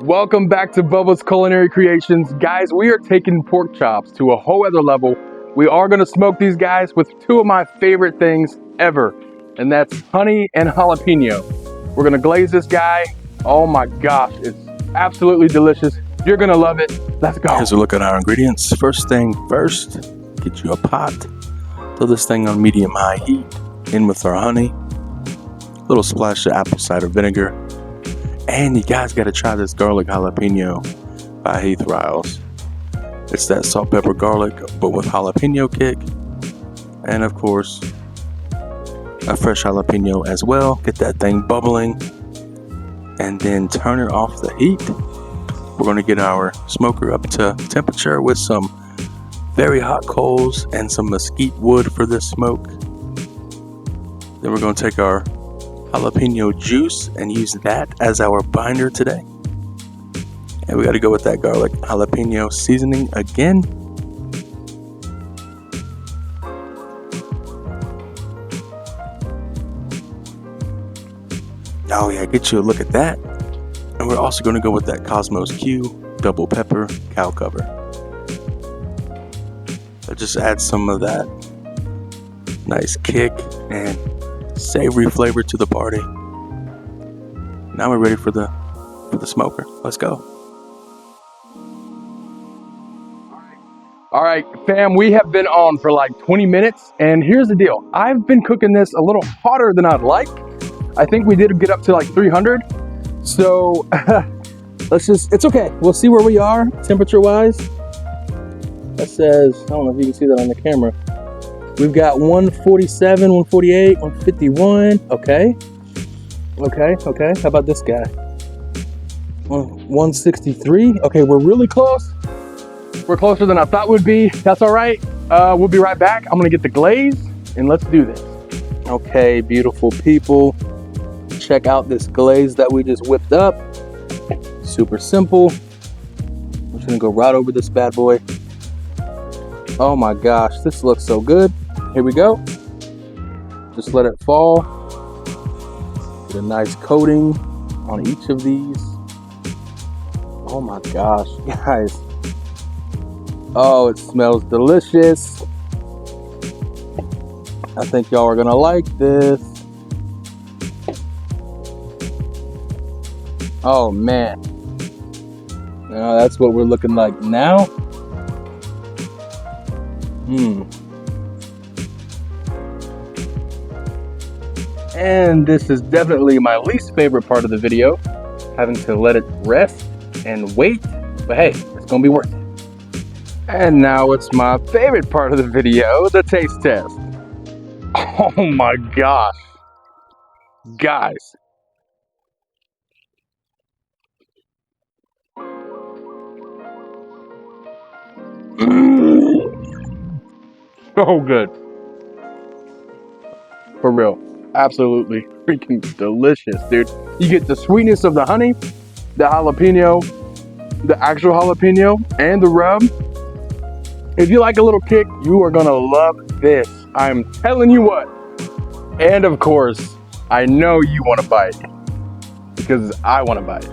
Welcome back to Bubba's Culinary Creations. Guys, we are taking pork chops to a whole other level. We are going to smoke these guys with two of my favorite things ever, and that's honey and jalapeno. We're going to glaze this guy. Oh my gosh, it's absolutely delicious. You're going to love it. Let's go. Here's a look at our ingredients. First thing first, get you a pot. Throw this thing on medium-high heat. In with our honey. A little splash of apple cider vinegar. And you guys got to try this garlic jalapeno by Heath Riles. It's that salt, pepper, garlic, but with jalapeno kick. And of course, a fresh jalapeno as well. Get that thing bubbling. And then turn it off the heat. We're going to get our smoker up to temperature with some very hot coals and some mesquite wood for this smoke. Then we're going to take our jalapeno juice and use that as our binder today. And we got to go with that garlic jalapeno seasoning again. Oh yeah, get you a look at that. And we're also going to go with that Kosmos Q double pepper cow cover. So just add some of that nice kick and savory flavor to the party. Now we're ready for the smoker. Let's go. All right, fam, we have been on for like 20 minutes, and here's the deal. I've been cooking this a little hotter than I'd like. I think we did get up to like 300. So it's okay. We'll see where we are temperature wise. That says, I don't know if you can see that on the camera. We've got 147, 148, 151. Okay. How about this guy? 163. Okay, we're really close. We're closer than I thought we'd be. That's all right. We'll be right back. I'm gonna get the glaze and let's do this. Okay, beautiful people. Check out this glaze that we just whipped up. Super simple. I'm just gonna go right over this bad boy. Oh my gosh, this looks so good. Here we go. Just let it fall. Get a nice coating on each of these. Oh my gosh, guys. Oh, it smells delicious. I think y'all are gonna like this. Oh man. Now that's what we're looking like now. And this is definitely my least favorite part of the video, having to let it rest and wait, but hey, it's gonna be worth it. And now it's my favorite part of the video, the taste test. Oh my gosh. Guys. So good. For real. Absolutely freaking delicious, dude. You get the sweetness of the honey, the jalapeno, the actual jalapeno, and the rub. If you like a little kick, you are gonna love this. I'm telling you what. And of course, I know you wanna bite, because I wanna bite.